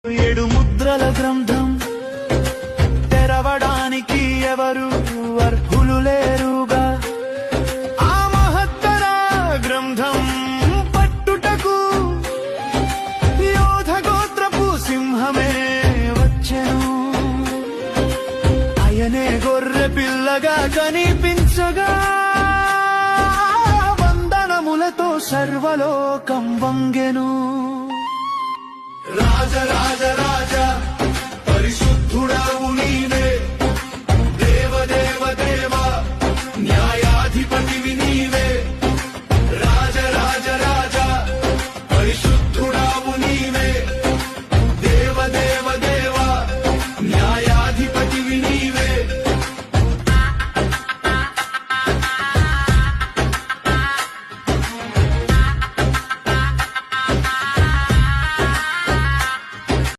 ఏడు ముద్రల గ్రంథం తెరవడానికి ఎవరు అర్హులు లేరుగా. ఆ మహత్తర గ్రంథం పట్టుటకు యోధ గోత్రపు సింహమే వచ్చెను. ఆయనే గొర్రె పిల్లగా కనిపించగా వందనములతో సర్వలోకం వంగెను. రాజరా